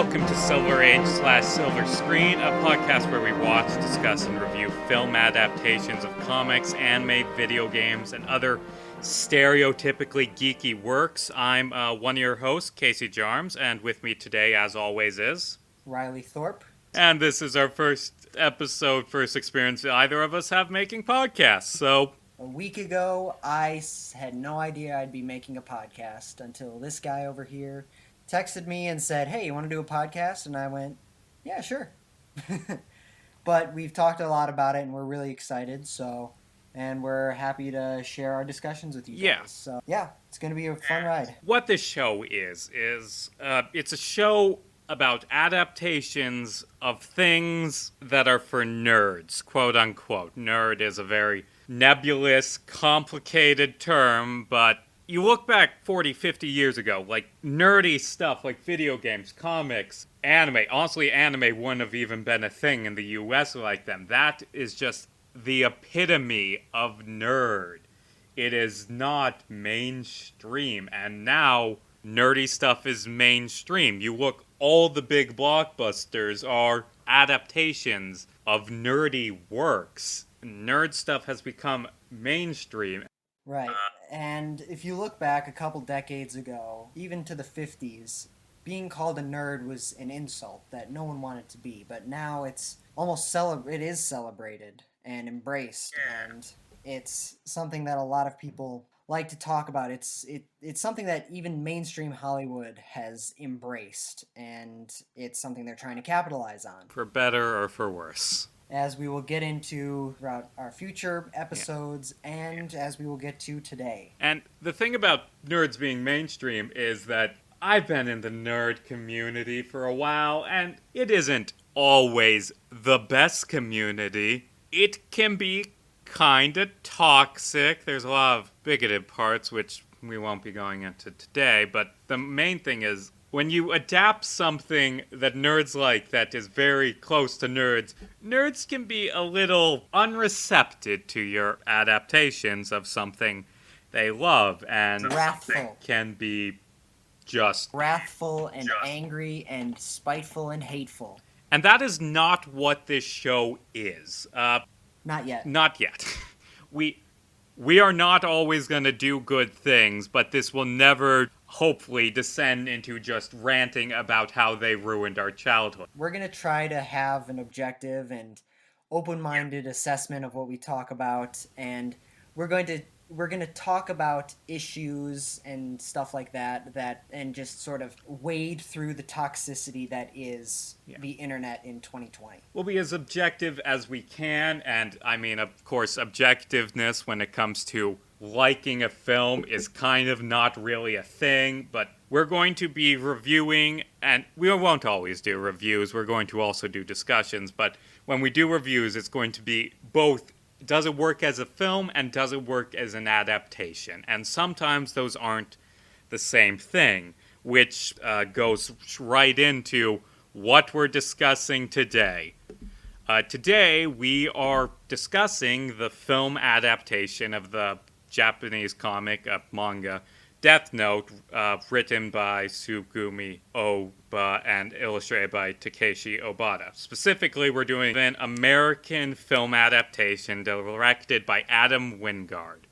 welcome to Silver Age / Silver Screen, a podcast where we watch, discuss, and review film adaptations of comics, anime, video games, and other stereotypically geeky works. I'm one of your hosts, Casey Jarms, and with me today, as always, is Riley Thorpe. And this is our first experience either of us have making podcasts, so... A week ago, I had no idea I'd be making a podcast until this guy over here texted me and said, "Hey, you want to do a podcast?" And I went, "Yeah, sure." But we've talked a lot about it, and we're really excited, and we're happy to share our discussions with you guys. Yeah. So, yeah, it's going to be a fun ride. What this show is it's a show about adaptations of things that are for nerds, quote unquote. Nerd is a very nebulous, complicated term, but you look back 40, 50 years ago, like nerdy stuff like video games, comics, anime. Honestly, anime wouldn't have even been a thing in the US like them. That is just the epitome of nerd. It is not mainstream, and now nerdy stuff is mainstream. You look, all the big blockbusters are adaptations of nerdy works. Nerd stuff has become mainstream. Right. And if you look back a couple decades ago, even to the 50s, being called a nerd was an insult that no one wanted to be. But now it's almost it is celebrated and embraced, and it's something that a lot of people like to talk about. It's something that even mainstream Hollywood has embraced, and it's something they're trying to capitalize on. For better or for worse. As we will get into throughout our future episodes, and as we will get to today. And the thing about nerds being mainstream is that I've been in the nerd community for a while, and it isn't always the best community. It can be kinda toxic. There's a lot of bigoted parts, which we won't be going into today, but the main thing is, when you adapt something that nerds like that is very close to nerds, nerds can be a little unreceptive to your adaptations of something they love, and wrathful. Can be just wrathful and angry and spiteful and hateful. And that is not what this show is. Not yet. Not yet. We are not always going to do good things, but this will never, hopefully, descend into just ranting about how they ruined our childhood. We're going to try to have an objective and open-minded assessment of what we talk about, and we're going to talk about issues and stuff like that and just sort of wade through the toxicity that is the internet in 2020. We'll be as objective as we can, and I mean, of course, objectiveness when it comes to liking a film is kind of not really a thing, but we're going to be reviewing, and we won't always do reviews, we're going to also do discussions, but when we do reviews, it's going to be both, does it work as a film and does it work as an adaptation? And sometimes those aren't the same thing, which goes right into what we're discussing today. Today we are discussing the film adaptation of the Japanese comic manga Death Note, written by Tsugumi Ohba and illustrated by Takeshi Obata. Specifically, we're doing an American film adaptation directed by Adam Wingard.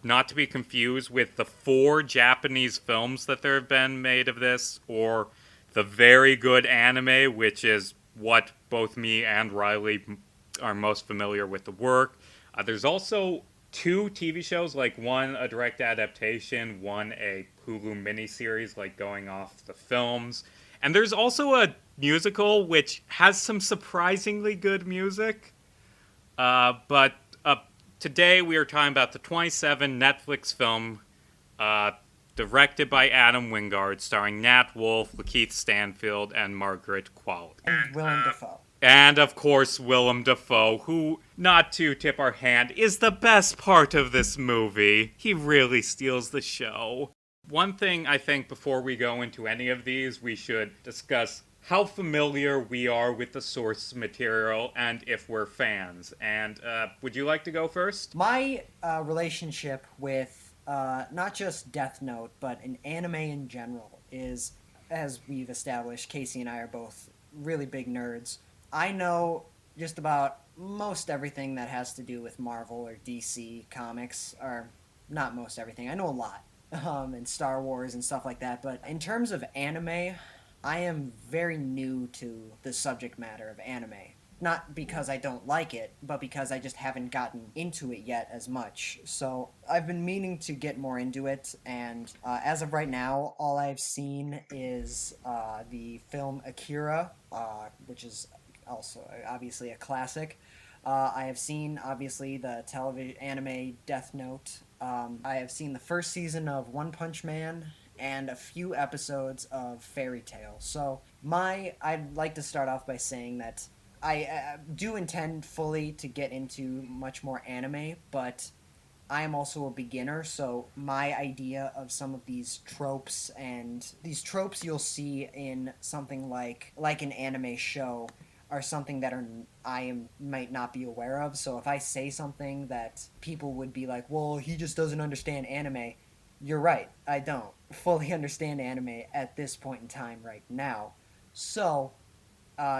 Not to be confused with the 4 Japanese films that there have been made of this, or the very good anime, which is what both me and Riley are most familiar with the work. There's also 2 TV shows, like one a direct adaptation, one a Hulu miniseries, like going off the films. And there's also a musical which has some surprisingly good music. But today we are talking about the 2007 Netflix film directed by Adam Wingard, starring Nat Wolff, Lakeith Stanfield, and Margaret Qualley. And Willem Dafoe. And, of course, Willem Dafoe, who, not to tip our hand, is the best part of this movie. He really steals the show. One thing I think before we go into any of these, we should discuss how familiar we are with the source material and if we're fans. And would you like to go first? My relationship with not just Death Note, but an anime in general is as we've established, Casey and I are both really big nerds. I know just about most everything that has to do with Marvel or DC comics, or not most everything. I know a lot, and Star Wars and stuff like that. But in terms of anime, I am very new to the subject matter of anime. Not because I don't like it, but because I just haven't gotten into it yet as much. So I've been meaning to get more into it, and as of right now, all I've seen is the film Akira, which is also obviously a classic. I have seen obviously the television anime Death Note. I have seen the first season of One Punch Man and a few episodes of Fairy Tail. So I'd like to start off by saying that I do intend fully to get into much more anime, but I am also a beginner, so my idea of some of these tropes and these tropes you'll see in something like an anime show are something that might not be aware of. So if I say something that people would be like, "Well, he just doesn't understand anime." You're right. I don't fully understand anime at this point in time right now. So,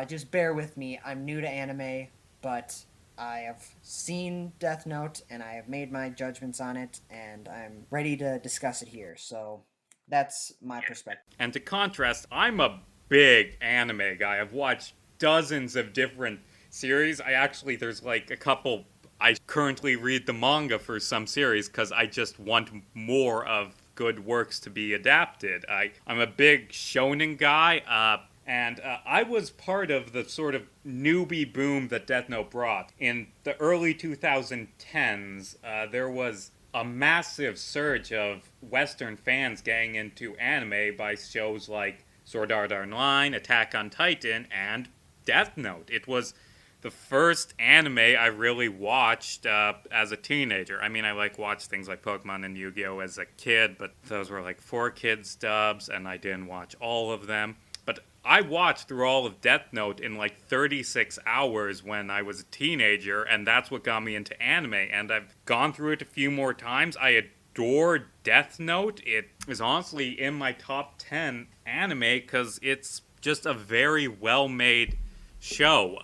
just bear with me. I'm new to anime, but I have seen Death Note and I have made my judgments on it, and I'm ready to discuss it here. So that's my perspective. And to contrast, I'm a big anime guy. I've watched dozens of different series. There's like a couple. I currently read the manga for some series because I just want more of good works to be adapted. I'm a big shonen guy, and I was part of the sort of newbie boom that Death Note brought. In the early 2010s, there was a massive surge of Western fans getting into anime by shows like Sword Art Online, Attack on Titan, and Death Note. It was the first anime I really watched as a teenager. I mean, watched things like Pokemon and Yu-Gi-Oh! As a kid, but those were like 4 kids dubs, and I didn't watch all of them. But I watched through all of Death Note in like 36 hours when I was a teenager, and that's what got me into anime. And I've gone through it a few more times. I adore Death Note. It is honestly in my top 10 anime because it's just a very well-made show.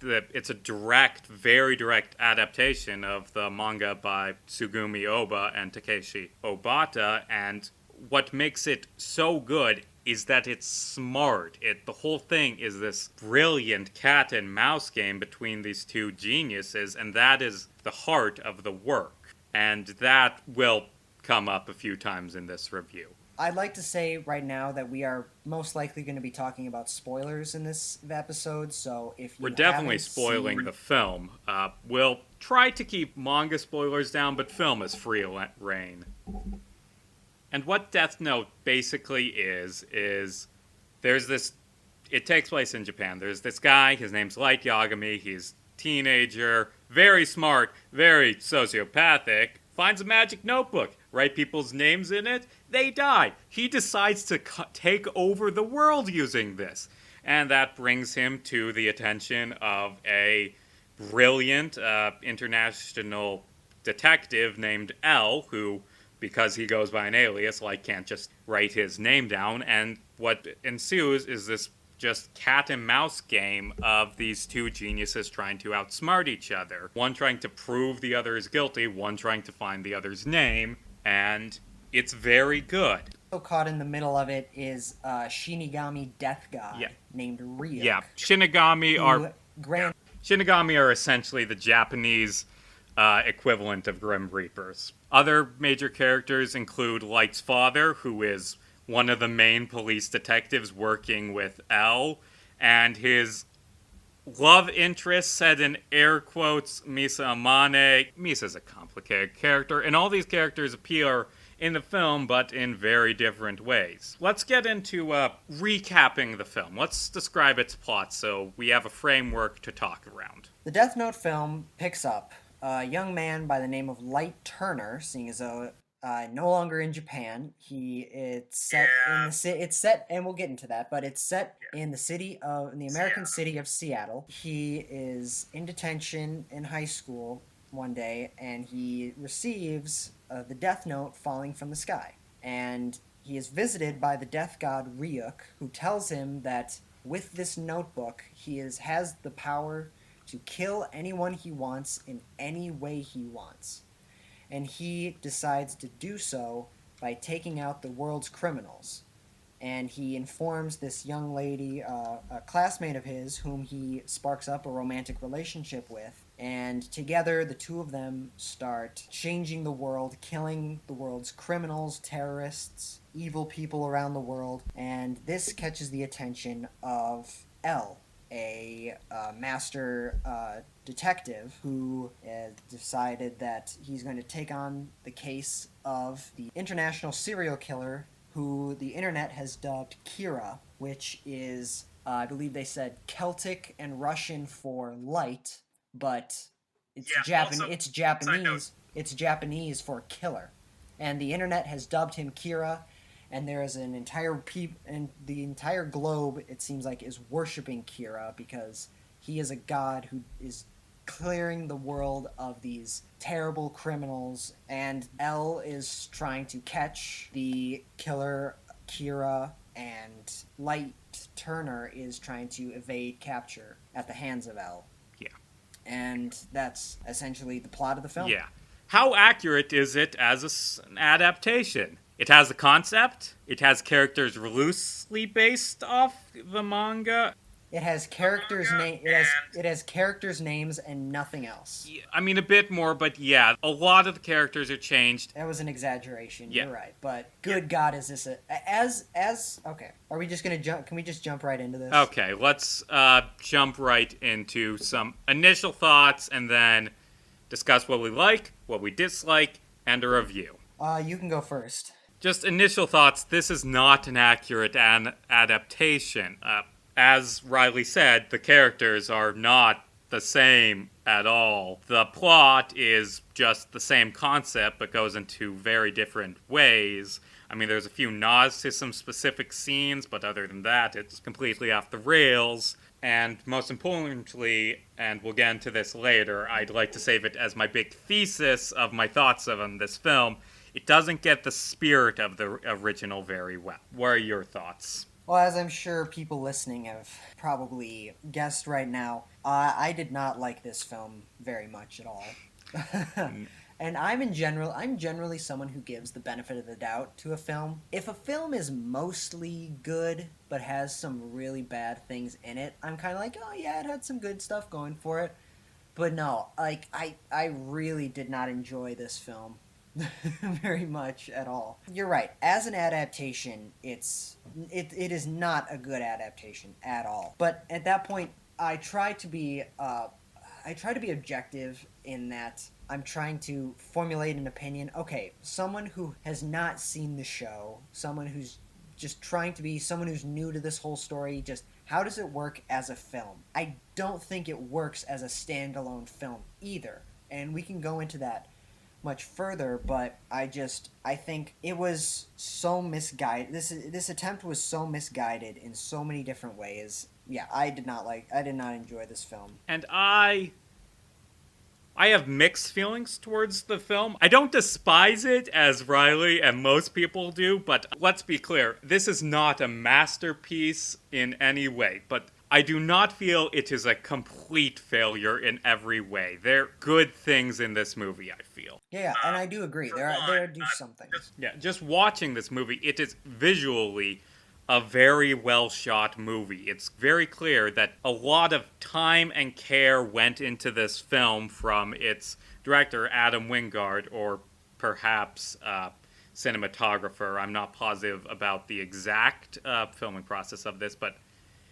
It's a very direct adaptation of the manga by Sugumi Oba and Takeshi Obata, and what makes it so good is that it's smart. The whole thing is this brilliant cat and mouse game between these two geniuses, and that is the heart of the work. And that will come up a few times in this review. I'd like to say right now that we are most likely going to be talking about spoilers in this episode, so if you We're definitely haven't spoiling seen... the film. We'll try to keep manga spoilers down, but film is free reign. And what Death Note basically is there's this... It takes place in Japan. There's this guy, his name's Light Yagami, he's a teenager, very smart, very sociopathic, finds a magic notebook, write people's names in it, they die. He decides to take over the world using this. And that brings him to the attention of a brilliant international detective named L, who, because he goes by an alias, can't just write his name down. And what ensues is this just cat and mouse game of these two geniuses trying to outsmart each other. One trying to prove the other is guilty, one trying to find the other's name, and it's very good. So caught in the middle of it is Shinigami Death God named Ryuk. Yeah, Shinigami are essentially the Japanese equivalent of Grim Reapers. Other major characters include Light's father, who is one of the main police detectives working with L, and his love interest, said in air quotes, Misa Amane. Misa's a complicated character, and all these characters appear in the film, but in very different ways. Let's get into recapping the film. Let's describe its plot so we have a framework to talk around. The Death Note film picks up a young man by the name of Light Turner, seeing as though no longer in Japan. It's set, and we'll get into that, but it's set in the American city of Seattle. He is in detention in high school one day, and he receives the Death Note falling from the sky, and he is visited by the death god Ryuk, who tells him that with this notebook, has the power to kill anyone he wants in any way he wants. And he decides to do so by taking out the world's criminals. And he informs this young lady, a classmate of his, whom he sparks up a romantic relationship with. And together, the two of them start changing the world, killing the world's criminals, terrorists, evil people around the world. And this catches the attention of L, a master detective who decided that he's going to take on the case of the international serial killer who the internet has dubbed Kira, which is, I believe they said Celtic and Russian for light, but it's it's Japanese. It's Japanese for killer, and the internet has dubbed him Kira. And there is an entire and the entire globe, it seems like, is worshiping Kira because he is a god who is clearing the world of these terrible criminals, and L is trying to catch the killer Kira, and Light Turner is trying to evade capture at the hands of L. Yeah. And that's essentially the plot of the film. Yeah. How accurate is it as an adaptation? It has a concept. It has characters loosely based off the manga. It has characters' it has characters' names and nothing else. I mean, a bit more, but yeah, a lot of the characters are changed. That was an exaggeration. Yeah. You're right, but good God, is this okay? Are we just gonna jump? Can we just jump right into this? Okay, let's jump right into some initial thoughts, and then discuss what we like, what we dislike, and a review. You can go first. Just initial thoughts. This is not an accurate adaptation. As Riley said, the characters are not the same at all. The plot is just the same concept, but goes into very different ways. I mean, there's a few nods to some specific scenes, but other than that, it's completely off the rails. And most importantly, and we'll get into this later, I'd like to save it as my big thesis of my thoughts on this film. It doesn't get the spirit of the original very well. What are your thoughts? Well, as I'm sure people listening have probably guessed right now, I did not like this film very much at all. And I'm generally someone who gives the benefit of the doubt to a film. If a film is mostly good, but has some really bad things in it, I'm kind of like, oh yeah, it had some good stuff going for it. But no, like, I really did not enjoy this film. Very much at all. You're right. As an adaptation, it is not a good adaptation at all. But at that point, I try to be objective in that I'm trying to formulate an opinion. Okay, someone who has not seen the show, someone who's just trying to be someone who's new to this whole story, just how does it work as a film? I don't think it works as a standalone film either. And we can go into that much further, but I think it was so misguided. This attempt was so misguided in so many different ways. Yeah, I did not enjoy this film. And I have mixed feelings towards the film. I don't despise it as Riley and most people do, but let's be clear, this is not a masterpiece in any way, but I do not feel it is a complete failure in every way. There are good things in this movie, I feel. Yeah, and I do agree. There do some things. Just watching this movie, it is visually a very well shot movie. It's very clear that a lot of time and care went into this film from its director, Adam Wingard, or perhaps cinematographer. I'm not positive about the exact filming process of this, but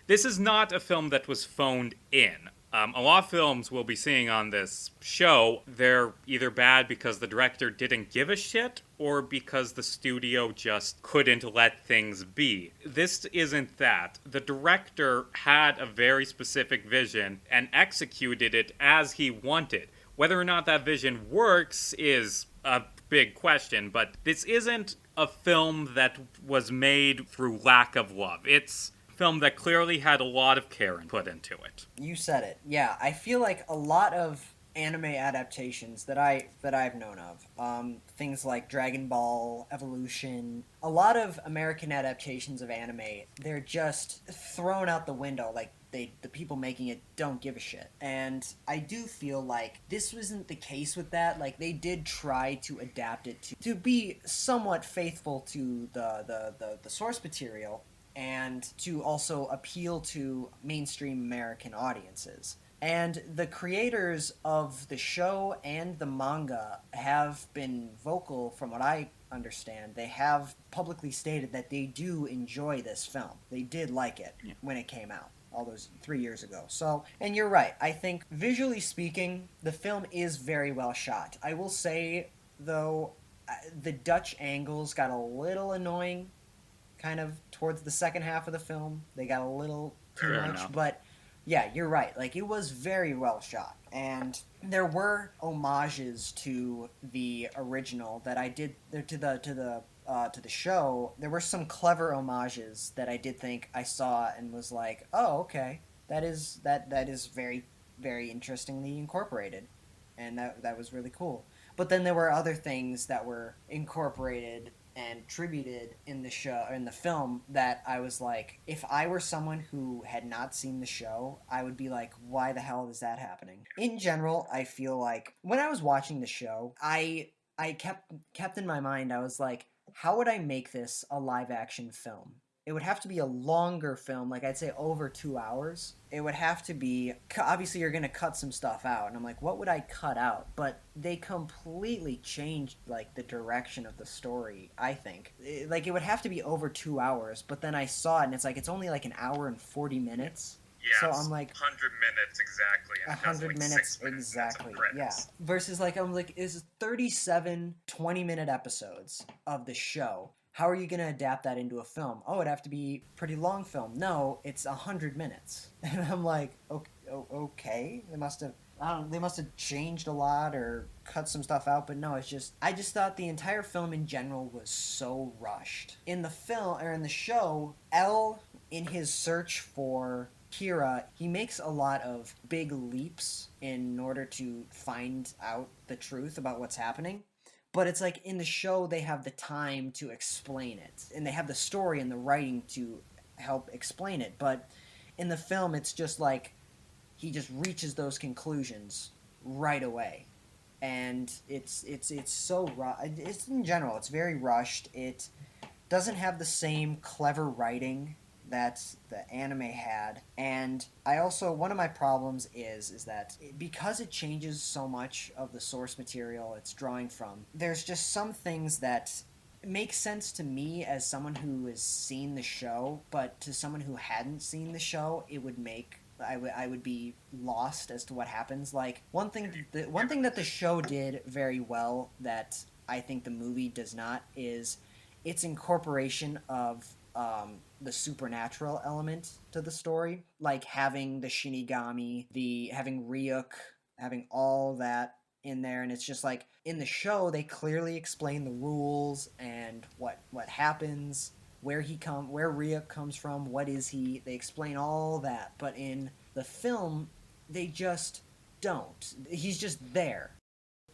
this is not a film that was phoned in. A lot of films we'll be seeing on this show, they're either bad because the director didn't give a shit, or because the studio just couldn't let things be. This isn't that. The director had a very specific vision and executed it as he wanted. Whether or not that vision works is a big question, but this isn't a film that was made through lack of love. It's film that clearly had a lot of care put into it. You said it. Yeah, I feel like a lot of anime adaptations that I've known of. Things like Dragon Ball, Evolution, a lot of American adaptations of anime, they're just thrown out the window. Like the people making it don't give a shit. And I do feel like this wasn't the case with that. Like they did try to adapt it to be somewhat faithful to the source material and to also appeal to mainstream American audiences. And the creators of the show and the manga have been vocal, from what I understand. They have publicly stated that they do enjoy this film. They did like it when it came out all those 3 years ago. So, and you're right. I think visually speaking, the film is very well shot. I will say, though, the Dutch angles got a little annoying kind of towards the second half of the film. They got a little too Fair much, enough. but yeah, you're right. Like it was very well shot, and there were homages to the original that I did to the show. There were some clever homages that I did think I saw and was like, oh, okay, that is very interestingly incorporated, and that was really cool. But then there were other things that were incorporated and tributed in the show, in the film, that I was like, if I were someone who had not seen the show, I would be like, why the hell is that happening? In general, I feel like when I was watching the show, I kept in my mind, I was like, how would I make this a live action film? It would have to be a longer film, like I'd say over 2 hours. It would have to be, obviously you're gonna cut some stuff out, and I'm like, what would I cut out? But they completely changed like the direction of the story. I think like it would have to be over 2 hours, but then I saw it and it's like it's only like an hour and 40 minutes. So Yes, I'm like, 100 minutes exactly, and a it has hundred like minutes 6 minutes exactly, of yeah. credits. Versus like I'm like, is 37 20-minute episodes of the show. How are you gonna adapt that into a film? Oh, it'd have to be pretty long film. No, it's 100 minutes, and I'm like, okay, okay. They must have. I don't. They must have changed a lot or cut some stuff out, but no, it's just. I just thought the entire film in general was so rushed. In the film or in the show, L, in his search for Kira, he makes a lot of big leaps in order to find out the truth about what's happening. But it's like in the show, they have the time to explain it, and they have the story and the writing to help explain it. But in the film, it's just like he just reaches those conclusions right away, and it's so it's in general, it's very rushed. It doesn't have the same clever writing that the anime had. And I also, one of my problems is that because it changes so much of the source material it's drawing from, there's just some things that make sense to me as someone who has seen the show, but to someone who hadn't seen the show, it would make I would be lost as to what happens. Like one thing that the show did very well that I think the movie does not is its incorporation of the supernatural element to the story, like having the Shinigami, the having Ryuk, having all that in there. And it's just like in the show they clearly explain the rules and what happens, where Ryuk comes from, what is he. They explain all that, but in the film they just don't. He's just there.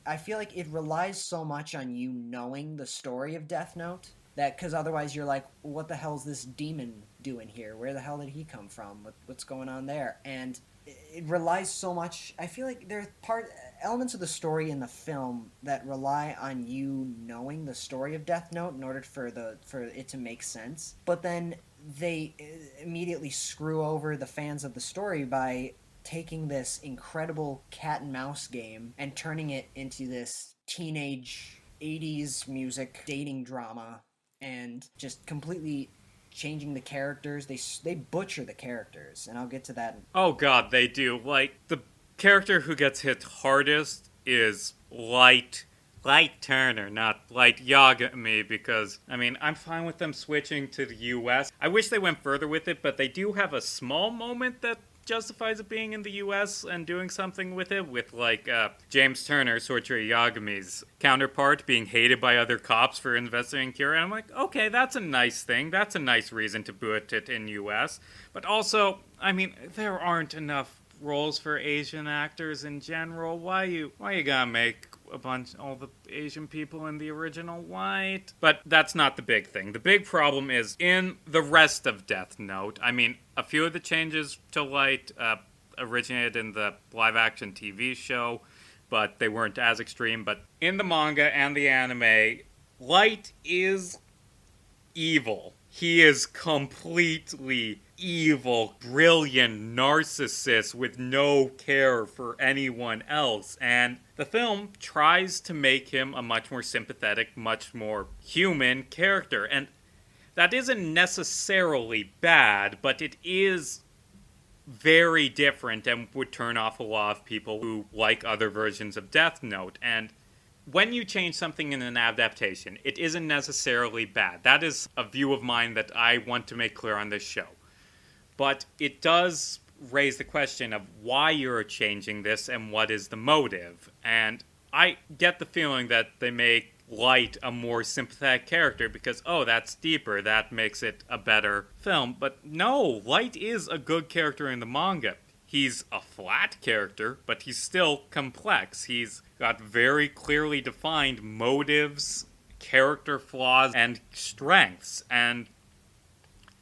I feel like it relies so much on you knowing the story of Death Note that, because otherwise you're like, what the hell is this demon doing here? Where the hell did he come from? What's going on there? And it relies so much. I feel like there are elements of the story in the film that rely on you knowing the story of Death Note in order for it to make sense. But then they immediately screw over the fans of the story by taking this incredible cat and mouse game and turning it into this teenage 80s music dating drama, and just completely changing the characters. They butcher the characters, and I'll get to that. Oh god, they do. Like, the character who gets hit hardest is Light Turner, not Light Yagami, because, I mean, I'm fine with them switching to the US. I wish they went further with it, but they do have a small moment that justifies it being in the US and doing something with it, with, like, James Turner, Sorcerer Yagami's counterpart, being hated by other cops for investigating Kira. And I'm like, okay, that's a nice thing. That's a nice reason to put it in US. But also, I mean, there aren't enough roles for Asian actors in general. Why you gotta make a bunch all the Asian people in the original white? But that's not the big thing. The big problem is in the rest of Death Note. I mean, a few of the changes to light originated in the live action TV show, but they weren't as extreme. But in the manga and the anime, Light is evil. He is completely evil, brilliant narcissist with no care for anyone else. And the film tries to make him a much more sympathetic, much more human character. And that isn't necessarily bad, but it is very different and would turn off a lot of people who like other versions of Death Note. And when you change something in an adaptation, it isn't necessarily bad. That is a view of mine that I want to make clear on this show. But it does raise the question of why you're changing this and what is the motive. And I get the feeling that they make Light a more sympathetic character because, oh, that's deeper, that makes it a better film. But no, Light is a good character in the manga. He's a flat character, but he's still complex. He's got very clearly defined motives, character flaws, and strengths. And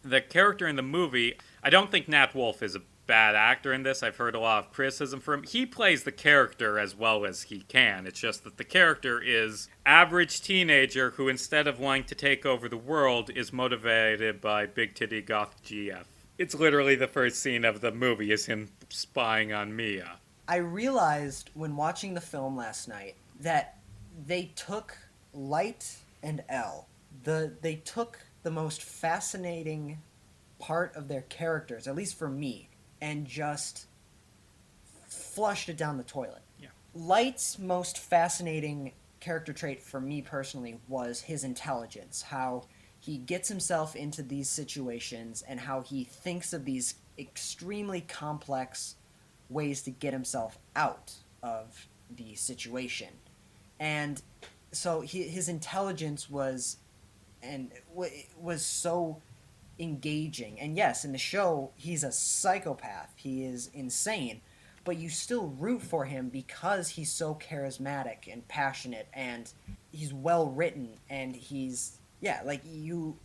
the character in the movie, I don't think Nat Wolff is a bad actor in this. I've heard a lot of criticism for him. He plays the character as well as he can. It's just that the character is average teenager who, instead of wanting to take over the world, is motivated by big titty goth GF. It's literally the first scene of the movie is him spying on Mia. I realized when watching the film last night that they took Light and L. They took the most fascinating part of their characters, at least for me, and just flushed it down the toilet. Yeah. Light's most fascinating character trait for me personally was his intelligence, how he gets himself into these situations and how he thinks of these extremely complex ways to get himself out of the situation. And so his intelligence was so engaging. And yes, in the show, he's a psychopath. He is insane. But you still root for him because he's so charismatic and passionate and he's well written and he's like you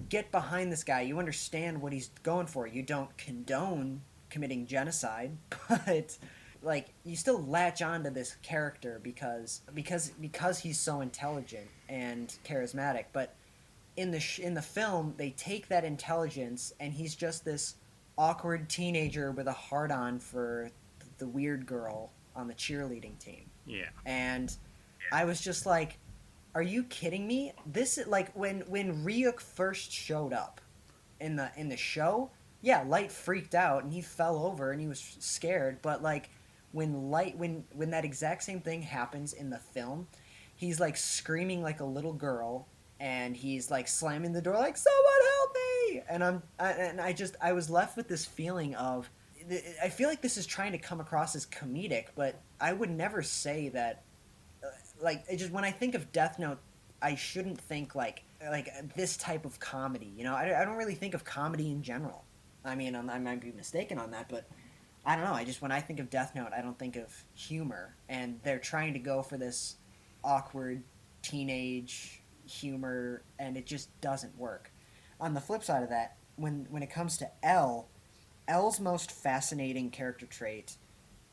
get behind this guy. You understand what he's going for. You don't condone committing genocide, but like you still latch on to this character because he's so intelligent and charismatic. But in the film, they take that intelligence and he's just this awkward teenager with a hard-on for the weird girl on the cheerleading team. Yeah. And I was just like, are you kidding me? This is like when Ryuk first showed up in the show, yeah, Light freaked out and he fell over and he was scared, but like when that exact same thing happens in the film, he's like screaming like a little girl and he's like slamming the door like, someone help me, and I was left with this feeling of, I feel like this is trying to come across as comedic, but I would never say that. Like, it just, when I think of Death Note, I shouldn't think like this type of comedy. You know, I don't really think of comedy in general. I mean, I might be mistaken on that, but I don't know. When I think of Death Note, I don't think of humor, and they're trying to go for this awkward teenage humor, and it just doesn't work. On the flip side of that, when it comes to L's most fascinating character trait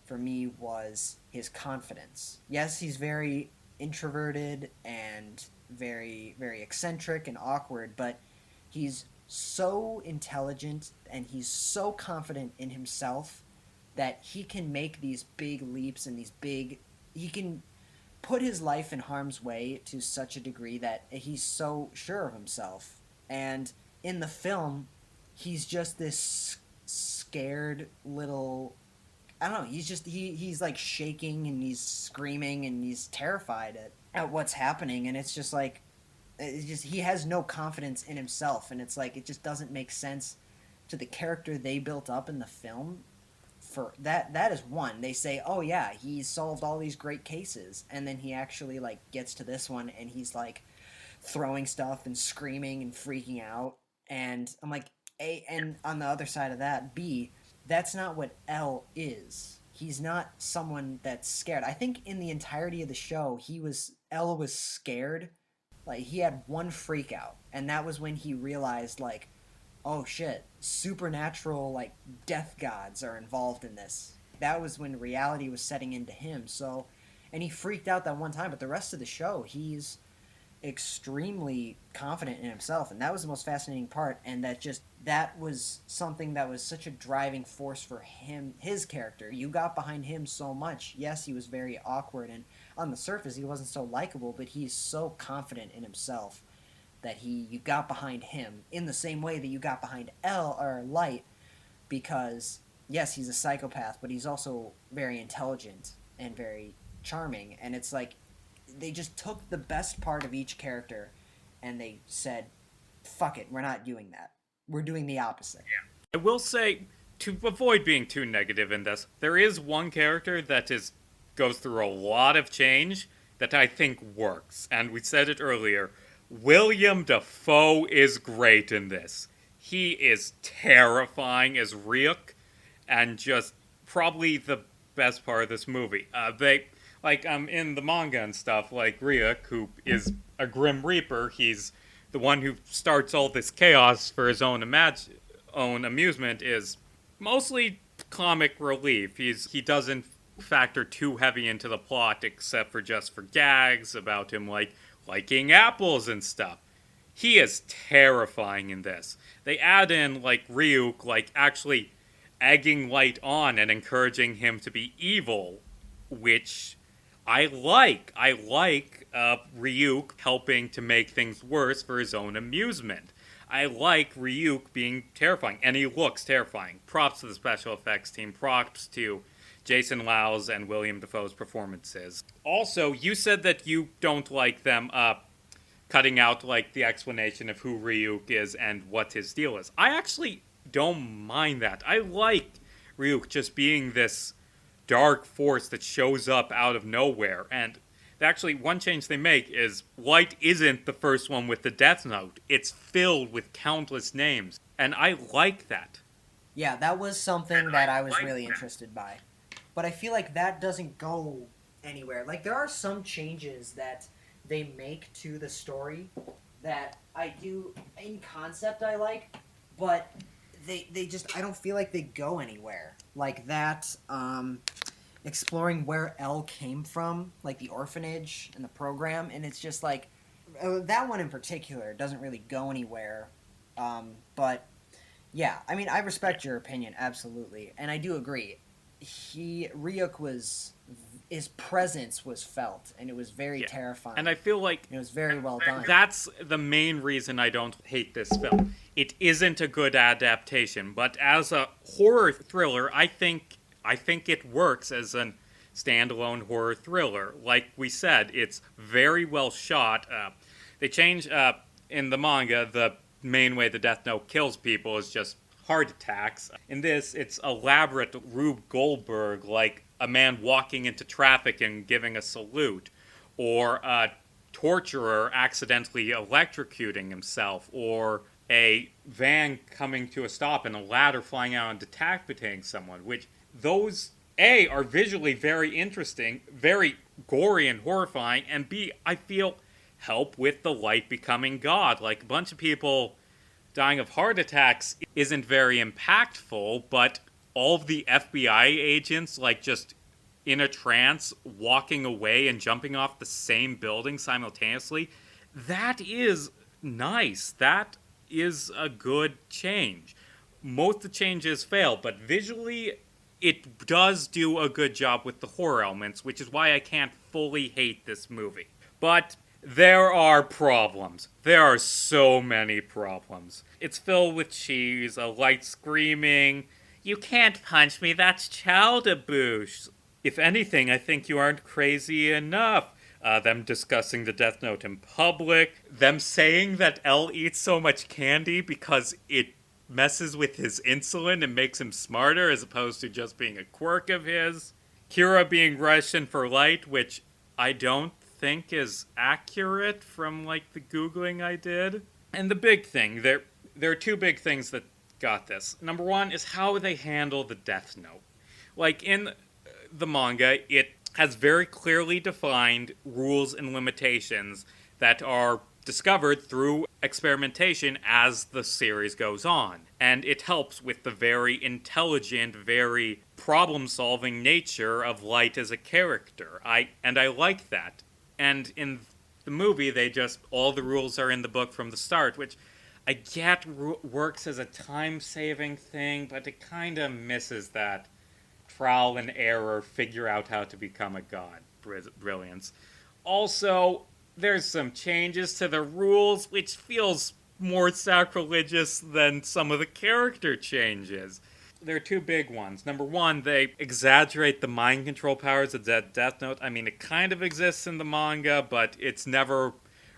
for me was his confidence. Yes, he's very introverted and very, very eccentric and awkward, but he's so intelligent and he's so confident in himself that he can make these big leaps and he can put his life in harm's way to such a degree that he's so sure of himself. And in the film, he's just this scared little, I don't know, he's like shaking and he's screaming and he's terrified at what's happening, and it's just like, he has no confidence in himself, and it's like, it just doesn't make sense to the character they built up in the film. For that is one. They say, oh yeah, he solved all these great cases, and then he actually like gets to this one and he's like throwing stuff and screaming and freaking out, and I'm like, A, and on the other side of that, B, that's not what L is. He's not someone that's scared. I think in the entirety of the show, L was scared. Like he had one freak out, and that was when he realized like, oh shit, supernatural like death gods are involved in this. That was when reality was setting into him. So, and he freaked out that one time, but the rest of the show, he's extremely confident in himself, and that was the most fascinating part. And that was something that was such a driving force for him, his character. You got behind him so much. Yes, he was very awkward, and on the surface he wasn't so likable, but he's so confident in himself that you got behind him in the same way that you got behind L or Light, because yes, he's a psychopath, but he's also very intelligent and very charming. And it's like they just took the best part of each character and they said, fuck it, we're not doing that. We're doing the opposite. I will say, to avoid being too negative in this, there is one character that goes through a lot of change that I think works. And we said it earlier, William Defoe is great in this. He is terrifying as Ryuk, and just probably the best part of this movie. In the manga and stuff, like Ryuk, who is a Grim Reaper, he's the one who starts all this chaos for his own amusement, is mostly comic relief. He doesn't factor too heavy into the plot, except for just for gags about him liking apples and stuff. He is terrifying in this. They add in Ryuk actually egging Light on and encouraging him to be evil, which I like. I like Ryuk helping to make things worse for his own amusement. I like Ryuk being terrifying, and he looks terrifying. Props to the special effects team. Props to Jason Lau's and William Dafoe's performances. Also, you said that you don't like them cutting out the explanation of who Ryuk is and what his deal is. I actually don't mind that. I like Ryuk just being this dark force that shows up out of nowhere. And actually, one change they make is Light isn't the first one with the Death Note. It's filled with countless names. And I like that. Yeah, that was something that I was really interested by. But I feel like that doesn't go anywhere. Like, there are some changes that they make to the story that I do, in concept, I like, but they just, I don't feel like they go anywhere. Like that, exploring where L came from, like the orphanage and the program, and it's just like, that one in particular doesn't really go anywhere. But yeah, I mean, I respect your opinion, absolutely, and I do agree. Ryuk his presence was felt, and it was very terrifying. And I feel like it was very well done. That's the main reason I don't hate this film. It isn't a good adaptation, but as a horror thriller, I think it works as a standalone horror thriller. Like we said, it's very well shot. They change in the manga, the main way the Death Note kills people is just heart attacks. In this, it's elaborate Rube Goldberg, like a man walking into traffic and giving a salute, or a torturer accidentally electrocuting himself, or a van coming to a stop and a ladder flying out and decapitating someone, which those, A, are visually very interesting, very gory and horrifying, and B, I feel help with the Light becoming God. Like, a bunch of people dying of heart attacks isn't very impactful, but all of the FBI agents, just in a trance, walking away and jumping off the same building simultaneously, that is nice. That is a good change. Most of the changes fail, but visually, it does do a good job with the horror elements, which is why I can't fully hate this movie. But there are problems. There are so many problems. It's filled with cheese, a Light screaming, "You can't punch me, that's child abuse." If anything, I think you aren't crazy enough. Them discussing the Death Note in public. Them saying that L eats so much candy because it messes with his insulin and makes him smarter as opposed to just being a quirk of his. Kira being Russian for Light, which I don't think is accurate from the Googling I did. And the big thing, there are two big things that got this. Number one is how they handle the Death Note. Like, in the manga, it has very clearly defined rules and limitations that are discovered through experimentation as the series goes on. And it helps with the very intelligent, very problem-solving nature of Light as a character. I like that. And in the movie, all the rules are in the book from the start, which I get works as a time-saving thing, but it kind of misses that trial and error, figure out how to become a god brilliance. Also, there's some changes to the rules, which feels more sacrilegious than some of the character changes. There are two big ones. Number one, they exaggerate the mind control powers of that Death Note. I mean, it kind of exists in the manga, but it's never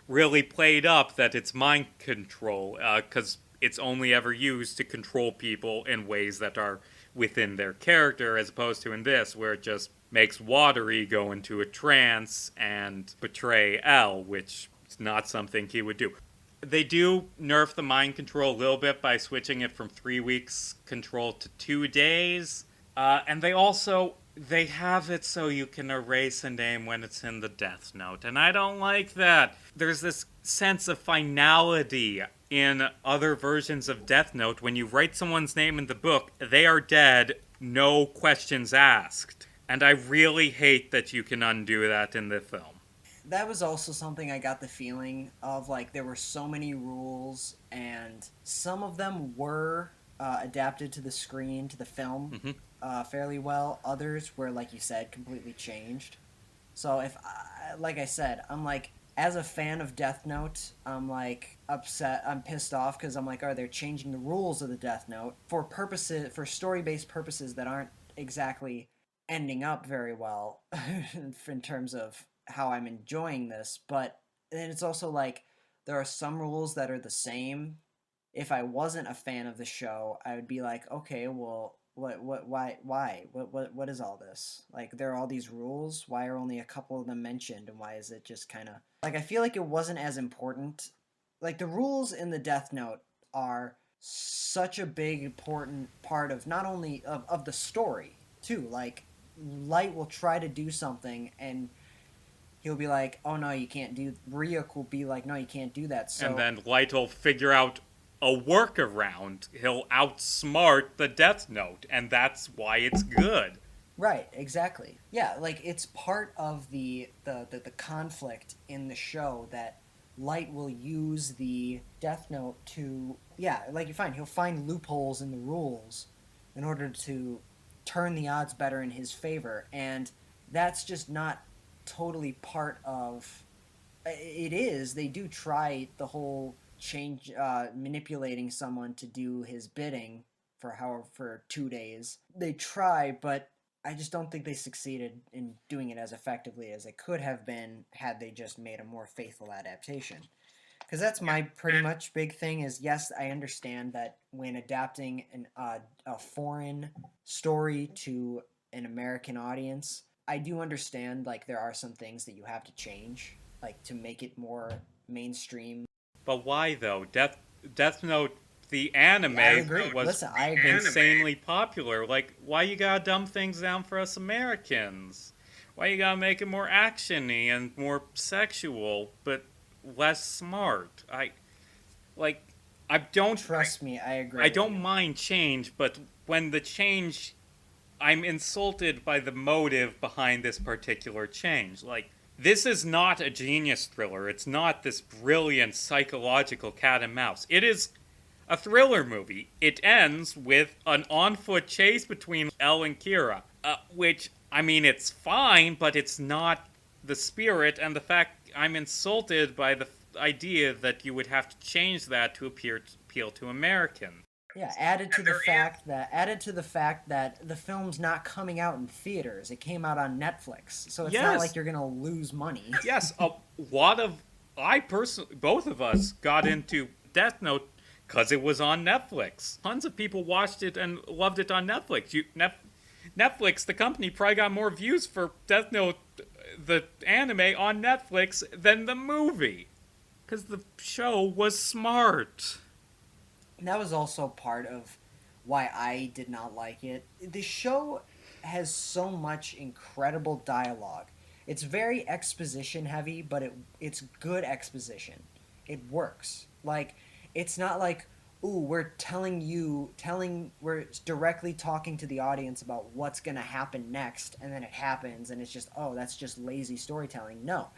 really played up that it's mind control, because it's only ever used to control people in ways that are within their character, as opposed to in this, where it just makes Watery go into a trance and betray L, which is not something he would do. They do nerf the mind control a little bit by switching it from 3 weeks control to 2 days. And they have it so you can erase a name when it's in the Death Note. And I don't like that. There's this sense of finality in other versions of Death Note. When you write someone's name in the book, they are dead, no questions asked. And I really hate that you can undo that in the film. That was also something I got the feeling of, like, there were so many rules, and some of them were adapted to the screen, to the film, fairly well. Others were, like you said, completely changed. So like I said, I'm like, as a fan of Death Note, I'm like upset, I'm pissed off, because I'm like, they're changing the rules of the Death Note for story-based purposes that aren't exactly ending up very well in terms of how I'm enjoying this. But then it's also like, there are some rules that are the same. If I wasn't a fan of the show, I would be like, okay, well, why, what is all this? Like, there are all these rules, why are only a couple of them mentioned, and why is it just kind of, like, I feel like it wasn't as important. Like, the rules in the Death Note are such a big, important part of not only of the story, too. Like, Light will try to do something, and he'll be like, oh no, you can't do... Ryuk will be like, no, you can't do that, so... And then Light will figure out a workaround. He'll outsmart the Death Note, and that's why it's good. Right, exactly. Yeah, like, it's part of the conflict in the show that Light will use the Death Note to... Yeah, like, you're fine. He'll find loopholes in the rules in order to turn the odds better in his favor, and that's just not totally part of... It is. They do try the whole change, manipulating someone to do his bidding for 2 days. They try, but I just don't think they succeeded in doing it as effectively as it could have been had they just made a more faithful adaptation. Because that's my pretty much big thing is, yes, I understand that when adapting a foreign story to an American audience, I do understand, like, there are some things that you have to change, like, to make it more mainstream. But why, though? Death Note, the anime, was insanely popular. Like, why you gotta dumb things down for us Americans? Why you gotta make it more action-y and more sexual, but less smart? Trust me, I agree. I don't mind change, but when the change... I'm insulted by the motive behind this particular change. Like, this is not a genius thriller. It's not this brilliant psychological cat and mouse. It is a thriller movie. It ends with an on-foot chase between Elle and Kira, which, I mean, it's fine, but it's not the spirit, and the fact I'm insulted by the idea that you would have to change that to appeal to Americans. Yeah, added to the fact that the film's not coming out in theaters. It came out on Netflix. So it's not like you're going to lose money. Yes, a lot of... both of us got into Death Note because it was on Netflix. Tons of people watched it and loved it on Netflix. Netflix, the company, probably got more views for Death Note, the anime, on Netflix than the movie. Because the show was smart. that was also part of why I did not like it. The show has so much incredible dialogue. It's very exposition heavy, but it's good exposition. It works. Like it's not like, ooh, we're directly talking to the audience about what's going to happen next, and then it happens and it's just, oh, that's just lazy storytelling. No.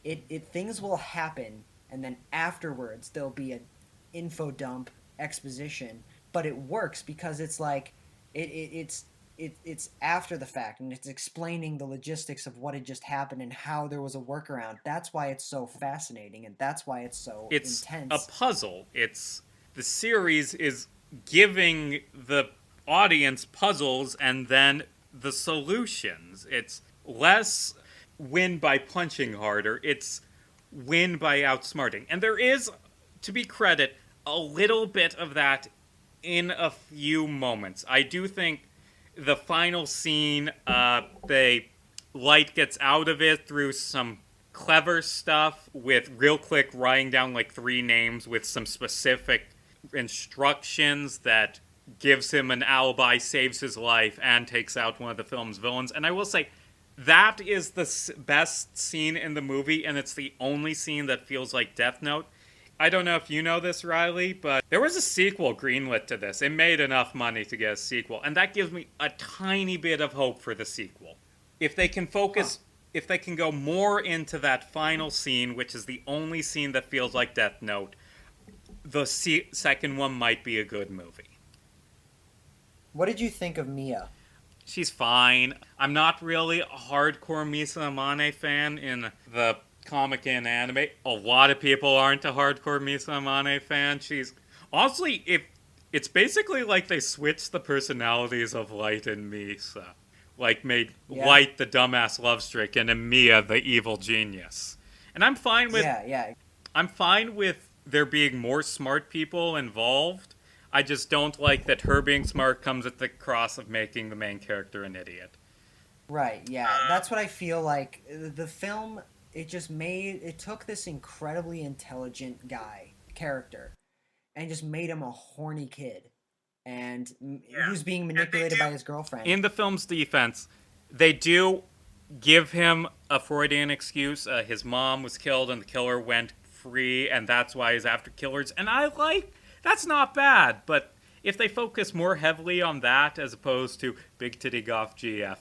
It things will happen, and then afterwards there'll be a info dump exposition, but it works because it's like it's after the fact, and it's explaining the logistics of what had just happened and how there was a workaround. That's why it's so fascinating, and that's why it's so It's a intense. puzzle. It's the series is giving the audience puzzles and then the solutions. It's less win by punching harder. It's win by outsmarting. And there is, to be credit, a little bit of that in a few moments. I do think the final scene, they Light gets out of it through some clever stuff with real quick writing down like three names with some specific instructions that gives him an alibi, saves his life, and takes out one of the film's villains. And I will say, that is the best scene in the movie, and it's the only scene that feels like Death Note. I don't know if you know this, Riley, but there was a sequel greenlit to this. It made enough money to get a sequel, and that gives me a tiny bit of hope for the sequel. If they can focus, if they can go more into that final scene, which is the only scene that feels like Death Note, the second one might be a good movie. What did you think of Mia? She's fine. I'm not really a hardcore Misa Amane fan in the comic and anime. A lot of people aren't a hardcore Misa Amane fan. She's honestly, if it's basically like they switched the personalities of Light and Misa, like made Yeah. Light the dumbass love stricken and Mia the evil genius. And Yeah. I'm fine with there being more smart people involved. I just don't like that her being smart comes at the cross of making the main character an idiot. Right, yeah. That's what I feel like. The film, it took this incredibly intelligent character, and just made him a horny kid. And who's being manipulated by his girlfriend. In the film's defense, they do give him a Freudian excuse. His mom was killed and the killer went free, and that's why he's after killers. And that's not bad, but if they focus more heavily on that as opposed to Big Titty Goth GF,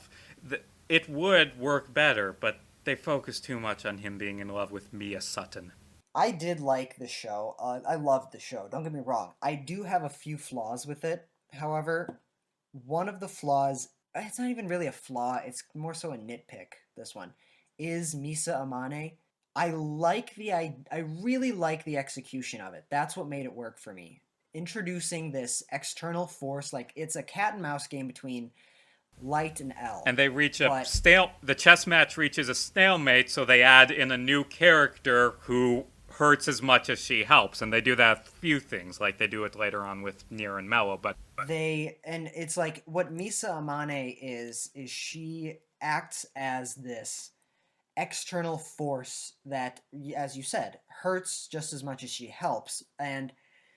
it would work better, but they focus too much on him being in love with Mia Sutton. I did like the show. I loved the show. Don't get me wrong. I do have a few flaws with it. However, one of the flaws, it's not even really a flaw, it's more so a nitpick, this one, is Misa Amane. I really like the execution of it. That's what made it work for me. Introducing this external force, like it's a cat and mouse game between Light and L. And they reach a But stale. The chess match reaches a stalemate, so they add in a new character who hurts as much as she helps, and they do that a few things, like they do it later on with Nier and Mello. But and it's like what Misa Amane is she acts as this external force that, as you said, hurts just as much as she helps, and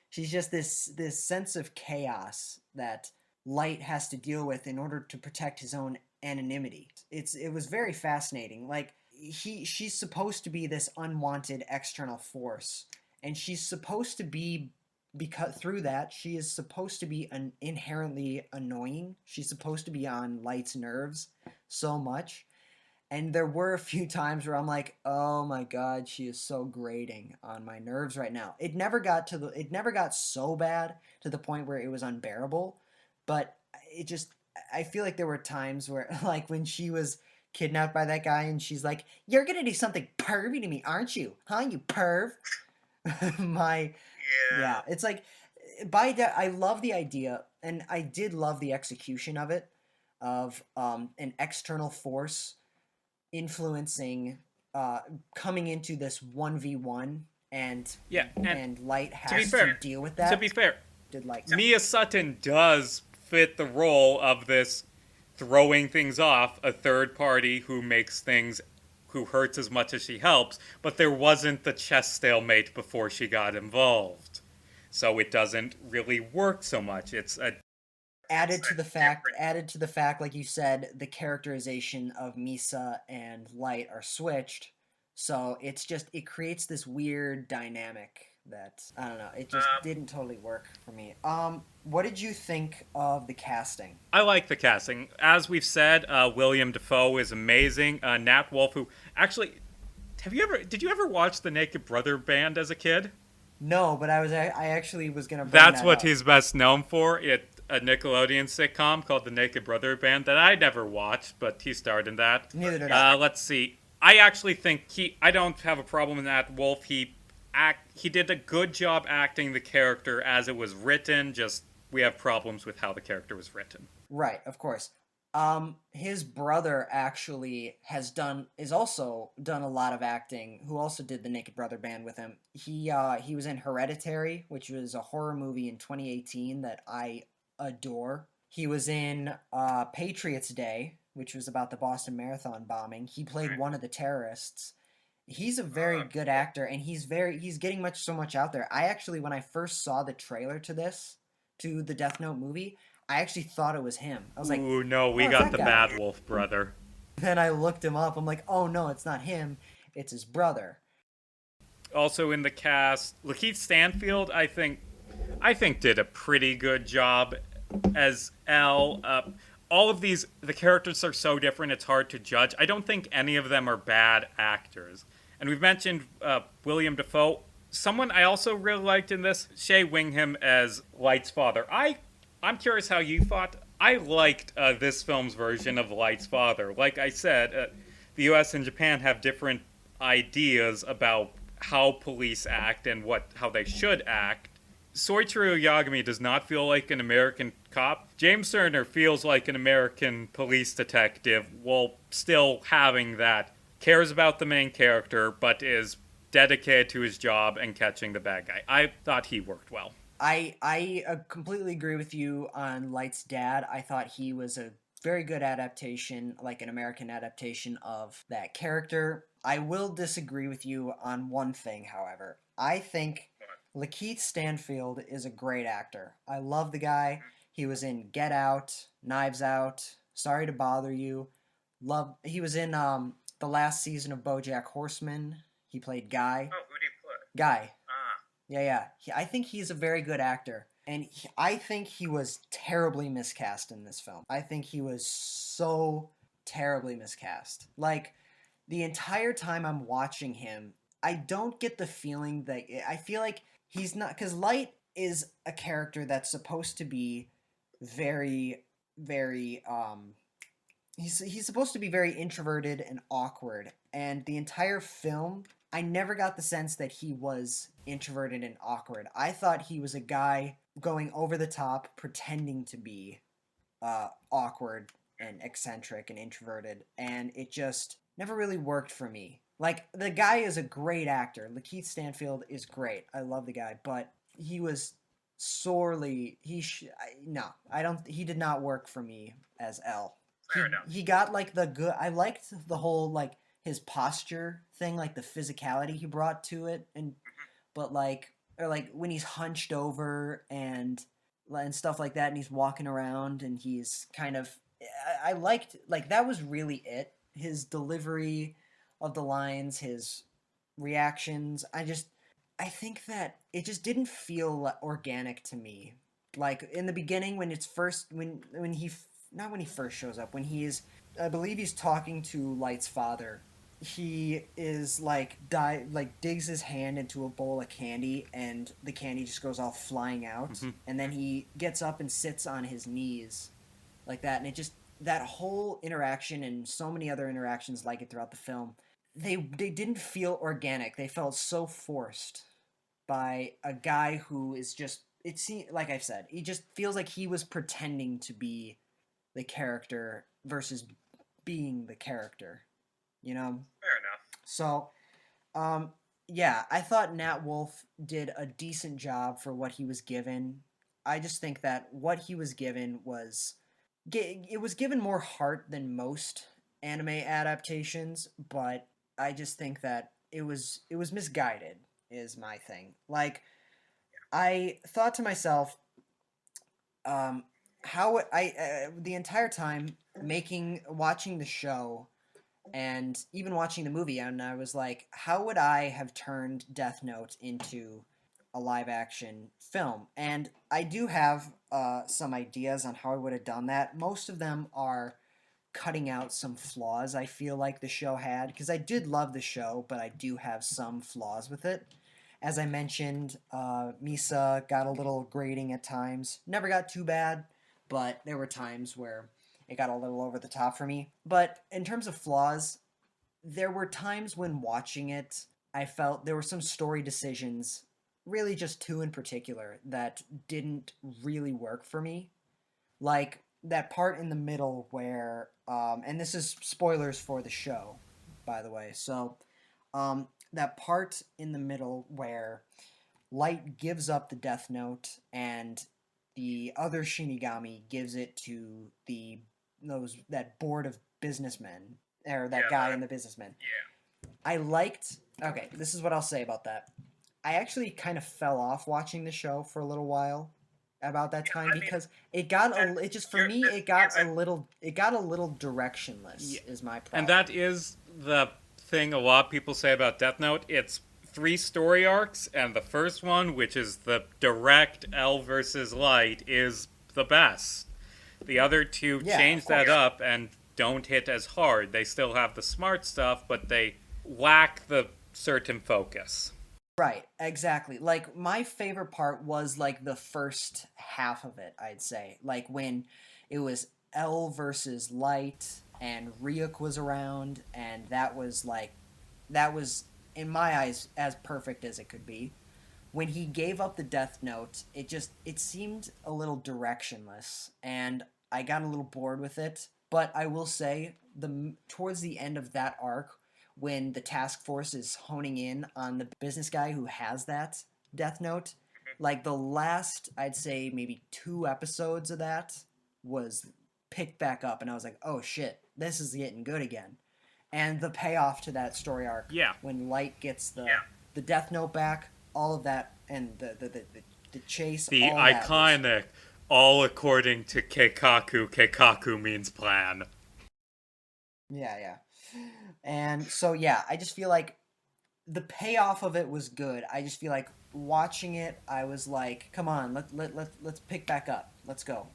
she's just this sense of chaos that Light has to deal with in order to protect his own anonymity. It was very fascinating. Like she's supposed to be this unwanted external force, and she's supposed to be, because through that she is supposed to be inherently annoying. She's supposed to be on Light's nerves so much. And there were a few times where I'm like, "Oh my god, she is so grating on my nerves right now." It never got so bad to the point where it was unbearable, but I feel like there were times where like when she was kidnapped by that guy and she's like, "You're going to do something pervy to me, aren't you? Huh, you perv?" my Yeah, it's like I love the idea, and I did love the execution of it, of an external force influencing, uh coming into this 1v1, and yeah, and Light to be has to fair, deal with to that. be fair, Did like that. Mia Sutton does fit the role of this throwing things off, a third party who makes things, who hurts as much as she helps, but there wasn't the chess stalemate before she got involved. so it doesn't really work so much. It's a Added to the fact, like you said, the characterization of Misa and Light are switched, so it creates this weird dynamic that I don't know. It just didn't totally work for me. What did you think of the casting? I like the casting. As we've said, William Defoe is amazing. Nat Wolff, who actually, did you ever watch the Naked Brother Band as a kid? No, but I actually was gonna bring That's that what up. he's best known for. A Nickelodeon sitcom called The Naked Brother Band that I never watched, but he starred in that. Neither did I. Let's see. I actually think I don't have a problem with Nat Wolff. He did a good job acting the character as it was written. Just we have problems with how the character was written. Right, of course. His brother actually is also done a lot of acting. Who also did the Naked Brother Band with him. He was in Hereditary, which was a horror movie in 2018 that I adore. He was in Patriots Day, which was about the Boston Marathon bombing. He played one of the terrorists. He's a very good actor, and he's getting so much out there. I actually, when I first saw the trailer to the Death Note movie, I actually thought it was him. I was like, Ooh, no, oh, we it's got that the guy. Bad Wolf brother. Then I looked him up. I'm like, oh no, it's not him. It's his brother. Also in the cast, Lakeith Stanfield, I think did a pretty good job as L. All of the characters are so different, it's hard to judge. I don't think any of them are bad actors. And we've mentioned William Defoe. Someone I also really liked in this, Shea Wingham as Light's father. I'm curious how you thought. I liked this film's version of Light's father. Like I said, the U.S. and Japan have different ideas about how police act and how they should act. Soichiro Yagami does not feel like an American cop. James Turner feels like an American police detective while still having that cares about the main character but is dedicated to his job and catching the bad guy. I thought he worked well. I completely agree with you on Light's dad. I thought he was a very good adaptation, like an American adaptation of that character. I will disagree with you on one thing, however. I think Lakeith Stanfield is a great actor. I love the guy. He was in Get Out, Knives Out, Sorry to Bother You. He was in the last season of BoJack Horseman. He played Guy. Oh, who did he play? Guy. Ah. Yeah, yeah. I think he's a very good actor. And I think he was terribly miscast in this film. I think he was so terribly miscast. Like, the entire time I'm watching him, I don't get the feeling that. I feel like he's not. Because Light is a character that's supposed to be very, very. He's supposed to be very introverted and awkward. And the entire film, I never got the sense that he was introverted and awkward. I thought he was a guy going over the top, pretending to be awkward and eccentric and introverted, and it just never really worked for me. Like, the guy is a great actor. Lakeith Stanfield is great. I love the guy, but he was sorely no, I don't. He did not work for me as L. Fair enough. He got like the good. I liked the whole like his posture thing, like the physicality he brought to it, and but like or like when he's hunched over and stuff like that, and he's walking around and he's kind of. I liked like that was really it. His delivery of the lines, his reactions. I think that it just didn't feel organic to me. Like in the beginning, when it's first when he not when he first shows up, when he is, I believe he's talking to Light's father. He is like digs his hand into a bowl of candy, and the candy just goes all flying out. Mm-hmm. And then he gets up and sits on his knees like that, and it just that whole interaction and so many other interactions like it throughout the film, they didn't feel organic. They felt so forced by a guy who is just, it seems like I've said, he just feels like he was pretending to be the character versus being the character, you know? Fair enough. So, yeah, I thought Nat Wolff did a decent job for what he was given. I just think that what he was given was it was given more heart than most anime adaptations, but I just think that it was misguided is my thing. Like I thought to myself, um, how would the entire time watching the show and even watching the movie, and I was like, how would I have turned Death Note into a live action film? And I do have some ideas on how I would have done that. Most of them are cutting out some flaws I feel like the show had, because I did love the show, but I do have some flaws with it. As I mentioned, Misa got a little grating at times. Never got too bad, but there were times where it got a little over the top for me. But in terms of flaws, there were times when watching it, I felt there were some story decisions, really just two in particular, that didn't really work for me. Like that part in the middle where, and this is spoilers for the show, by the way. So, that part in the middle where Light gives up the Death Note and the other Shinigami gives it to that board of businessmen, or that guy in the businessmen. I liked. Okay, this is what I'll say about that. I actually kind of fell off watching the show for a little while about that time because it just for me it got a little directionless Yeah. is my problem. And that is the thing a lot of people say about Death Note. It's three story arcs, and the first one, which is the direct L versus Light, is the best. The other two Yeah, change of that course. up and don't hit as hard. They still have the smart stuff, but they lack the certain focus. Right, exactly. Like my favorite part was like the first half of it, I'd say. Like when it was L versus Light and Ryuk was around and that was in my eyes as perfect as it could be. When he gave up the Death Note, it seemed a little directionless and I got a little bored with it. But I will say the towards the end of that arc when the task force is honing in on the business guy who has that Death Note, like the last, I'd say maybe 2 episodes of that was picked back up, and I was like, oh shit, this is getting good again. And the payoff to that story arc Yeah. when Light gets the Death Note back, all of that, and the chase, The all that was iconic, all according to Keikaku, Keikaku means plan. yeah, yeah. And so yeah, I just feel like the payoff of it was good. I just feel like watching it, I was like, come on, let's pick back up. Let's go.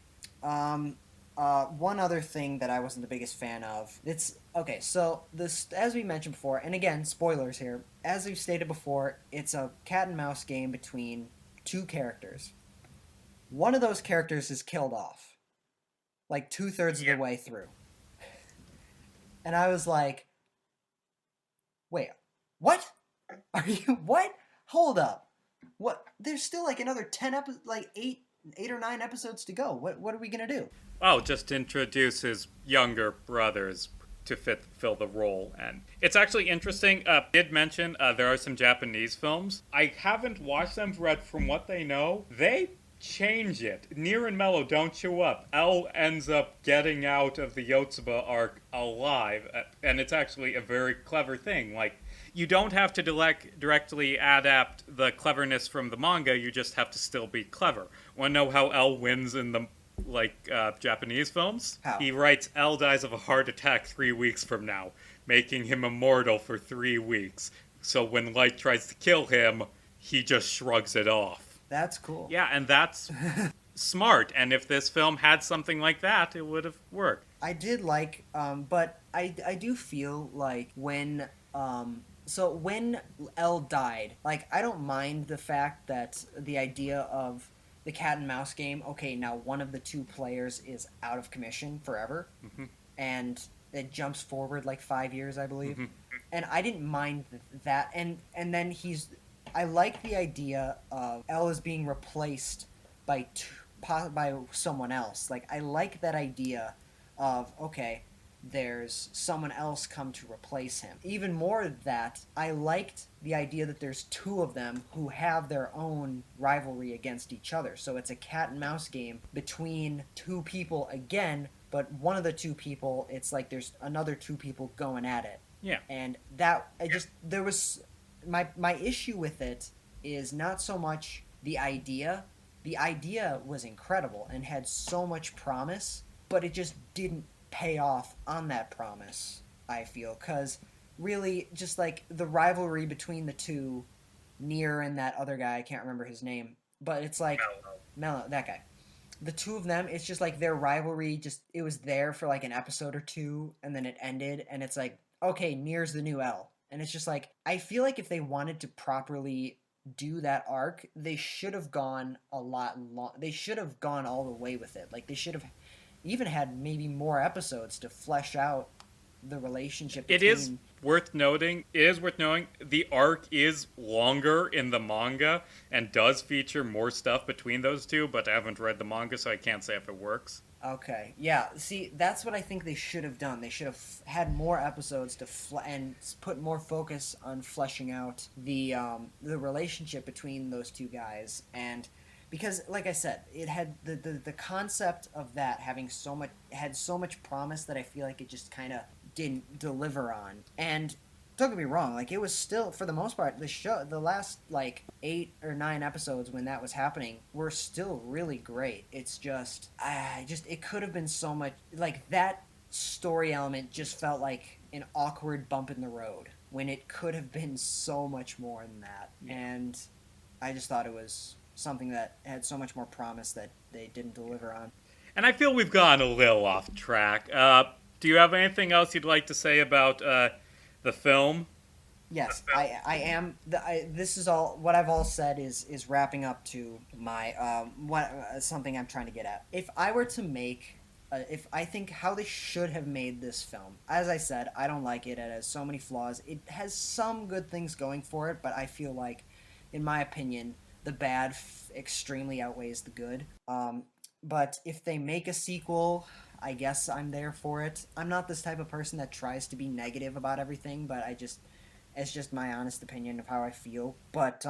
Um, one other thing that I wasn't the biggest fan of. It's okay. So this, as we mentioned before, and again, spoilers here. As we've stated before, it's a cat and mouse game between two characters. One of those characters is killed off, like 2/3 of the way through, and I was like, wait, what? Are you what? Hold up. What? There's still like another 8 or 9 episodes to go. What are we gonna do? Oh, just introduce his younger brothers to fill the role. And it's actually interesting. Did mention there are some Japanese films. I haven't watched them, but from what they know, they change it. Near and Mellow don't show up. L ends up getting out of the Yotsuba arc alive, and it's actually a very clever thing. Like, you don't have to directly adapt the cleverness from the manga, you just have to still be clever. Want to know how L wins in the Japanese films? How? He writes L dies of a heart attack 3 weeks from now, making him immortal for 3 weeks. So when Light tries to kill him, he just shrugs it off. That's cool. Yeah, and that's smart. And if this film had something like that, it would have worked. I did like, but I do feel like so when L died, like I don't mind the fact that the idea of the cat and mouse game, okay, now one of the two players is out of commission forever, and it jumps forward like 5 years, I believe, and I didn't mind that, and then I like the idea of L is being replaced by someone else. Like I like that idea of okay, there's someone else come to replace him. Even more than that, I liked the idea that there's two of them who have their own rivalry against each other. So it's a cat and mouse game between two people again, but one of the two people, it's like there's another two people going at it. Yeah. And that I just there was my issue with it is not so much the idea the idea was incredible and had so much promise, but it just didn't pay off on that promise, I feel, cuz really just like the rivalry between the two, Near and that other guy, I can't remember his name, but it's like Mello, that guy. The two of them, it's just like their rivalry just it was there for like an episode or two and then it ended and it's like, okay, Near's the new L. And it's just like I feel like if they wanted to properly do that arc, they should have gone a lot long. They should have gone all the way with it. Like they should have even had maybe more episodes to flesh out the relationship It is between. worth noting. It is worth knowing the arc is longer in the manga and does feature more stuff between those two. But I haven't read the manga, so I can't say if it works. Okay, yeah. See, that's what I think they should have done. They should have had more episodes to and put more focus on fleshing out the relationship between those two guys. And because, like I said, it had the concept of that having so much had so much promise that I feel like it just kind of didn't deliver on. And don't get me wrong, like it was still for the most part the last like 8 or 9 episodes when that was happening were still really great. It's just I just it could have been so much like that story element just felt like an awkward bump in the road when it could have been so much more than that. Yeah. And I just thought it was something that had so much more promise that they didn't deliver on. And I feel we've gone a little off track. Do you have anything else you'd like to say about the film? Yes, I am. This is all what I've all said is wrapping up to my what something I'm trying to get at. If I were to make, if I think how they should have made this film, as I said, I don't like it. It has so many flaws. It has some good things going for it, but I feel like, in my opinion, the bad extremely outweighs the good. But if they make a sequel, I guess I'm there for it. I'm not this type of person that tries to be negative about everything, but it's just my honest opinion of how I feel. But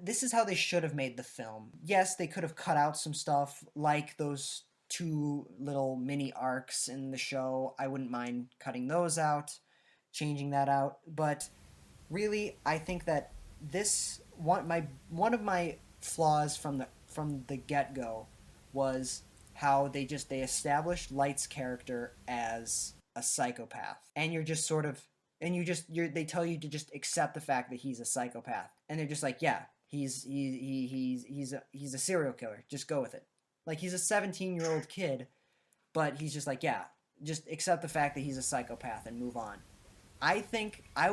this is how they should have made the film. Yes, they could have cut out some stuff like those two little mini arcs in the show. I wouldn't mind cutting those out, changing that out. But really, I think that this one of my flaws from the get go was how they established Light's character as a psychopath, and you're just sort of and they tell you to just accept the fact that he's a psychopath, and they're just like, yeah, he's a serial killer, just go with it. Like he's a 17-year-old kid, but he's just like, yeah, just accept the fact that he's a psychopath and move on. I think I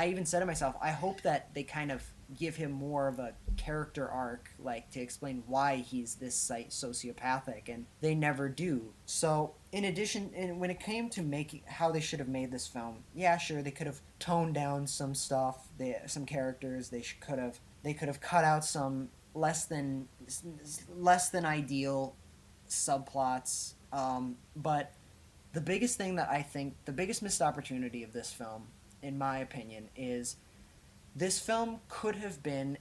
even said to myself, I hope that they kind of give him more of a character arc, like to explain why he's this sociopathic, and they never do. So, in addition, and when it came to making how they should have made this film, yeah, sure, they could have toned down some stuff, some characters. They could have cut out some less than ideal subplots. But the biggest thing that I think, the biggest missed opportunity of this film, in my opinion, is this film could have been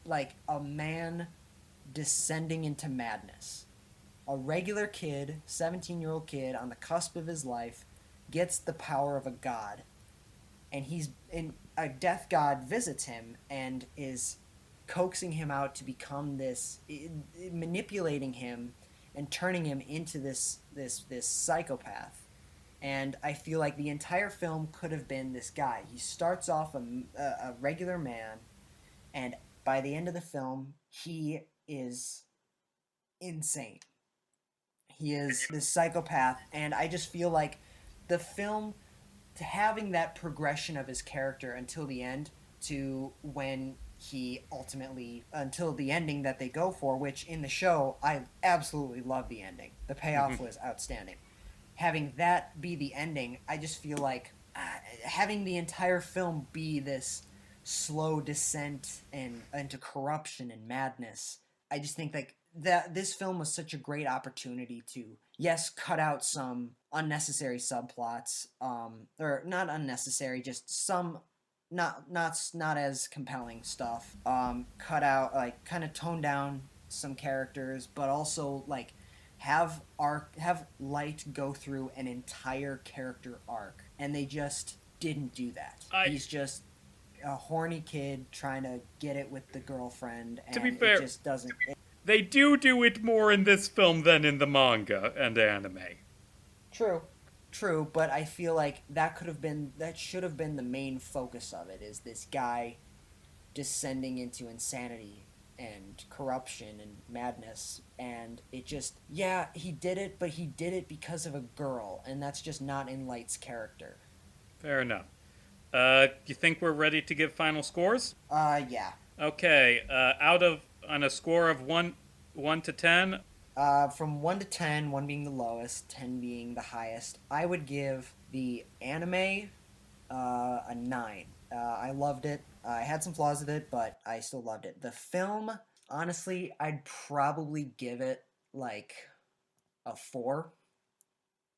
like a man descending into madness. A regular kid, 17-year-old kid on the cusp of his life, gets the power of a god, and a death god visits him and is coaxing him out to become this, manipulating him and turning him into this psychopath. And I feel like the entire film could have been this guy. He starts off a regular man, and by the end of the film, he is insane. He is this psychopath, and I just feel like the film, to having that progression of his character until the end, to when he ultimately until the ending that they go for, which in the show I absolutely love the ending. The payoff was outstanding. Having that be the ending, I just feel like having the entire film be this slow descent into corruption and madness. I just think like that this film was such a great opportunity to, yes, cut out some unnecessary subplots, or not unnecessary, just some not as compelling stuff. Cut out, like, kind of tone down some characters, but also like have Light go through an entire character arc, and they just didn't do that. He's just a horny kid trying to get it with the girlfriend, To and be it fair, just doesn't. they do it more in this film than in the manga and anime. True. True, but I feel like that should have been the main focus of it, is this guy descending into insanity and corruption and madness, and it just, yeah, he did it, but he did it because of a girl, and that's just not in Light's character. Fair enough. You think we're ready to give final scores? Yeah. Okay, on a score of 1 to 10. From 1 to 10, 1 being the lowest, 10 being the highest, I would give the anime a 9. I loved it. I had some flaws with it, but I still loved it. The film, honestly, I'd probably give it like a 4,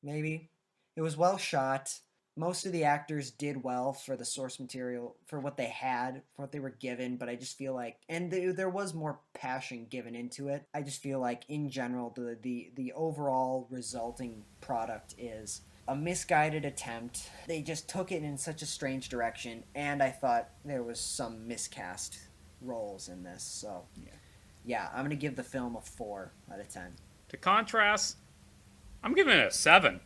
maybe. It was well shot. Most of the actors did well for the source material, for what they had, for what they were given, but I just feel like, and there was more passion given into it. I just feel like, in general, the overall resulting product is a misguided attempt. They just took it in such a strange direction, and I thought there was some miscast roles in this. So, yeah, I'm gonna give the film a 4 out of 10. To contrast, I'm giving it a 7.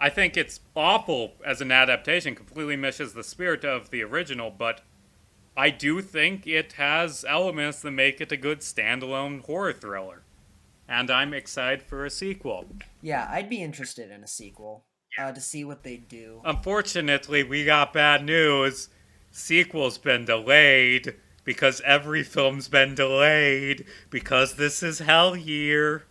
I think it's awful as an adaptation, completely misses the spirit of the original, but I do think it has elements that make it a good standalone horror thriller. And I'm excited for a sequel. Yeah, I'd be interested in a sequel to see what they do. Unfortunately, we got bad news. Sequel's been delayed because every film's been delayed because this is hell year.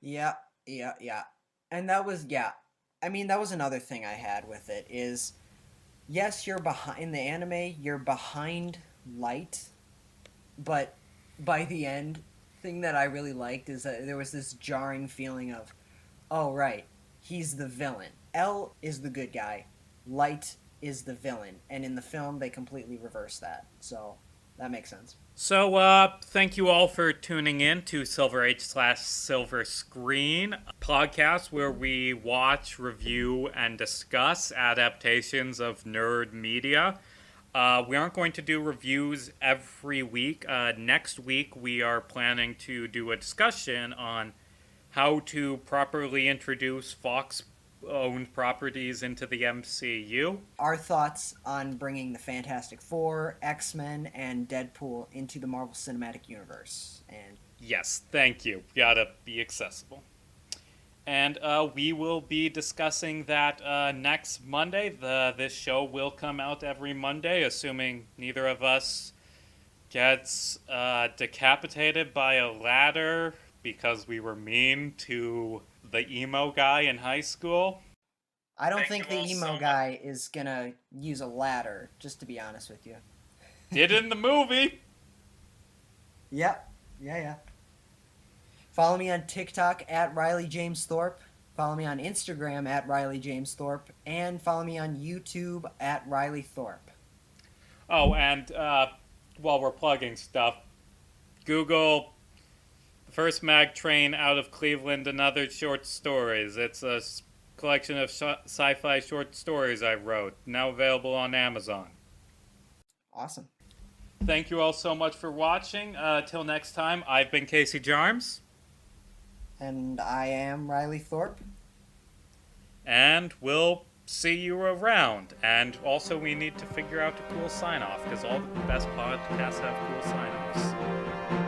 Yeah, yeah. And that was, yeah. I mean, that was another thing I had with it is, yes, you're behind in the anime, you're behind Light, but by the end, thing that I really liked is that there was this jarring feeling of, oh right, he's the villain. L is the good guy, Light is the villain, and in the film they completely reverse that. So that makes sense. So, thank you all for tuning in to Silver Age/Silver Screen podcast, where we watch, review, and discuss adaptations of nerd media. We aren't going to do reviews every week. Next week, we are planning to do a discussion on how to properly introduce Fox-owned properties into the MCU. Our thoughts on bringing the Fantastic Four, X-Men, and Deadpool into the Marvel Cinematic Universe. And yes, thank you. Gotta be accessible. And we will be discussing that next Monday. This show will come out every Monday, assuming neither of us gets decapitated by a ladder because we were mean to the emo guy in high school. I don't think the emo guy is gonna use a ladder, just to be honest with you. Did in the movie. Yep. Yeah. Follow me on TikTok at Riley James Thorpe. Follow me on Instagram at Riley James Thorpe. And follow me on YouTube at Riley Thorpe. Oh, and while we're plugging stuff, Google The First Mag Train Out of Cleveland and Other Short Stories. It's a collection of sci-fi short stories I wrote, now available on Amazon. Awesome. Thank you all so much for watching. Till next time, I've been Casey Jarms. And I am Riley Thorpe. And we'll see you around. And also, we need to figure out a cool sign-off, because all the best podcasts have cool sign-offs.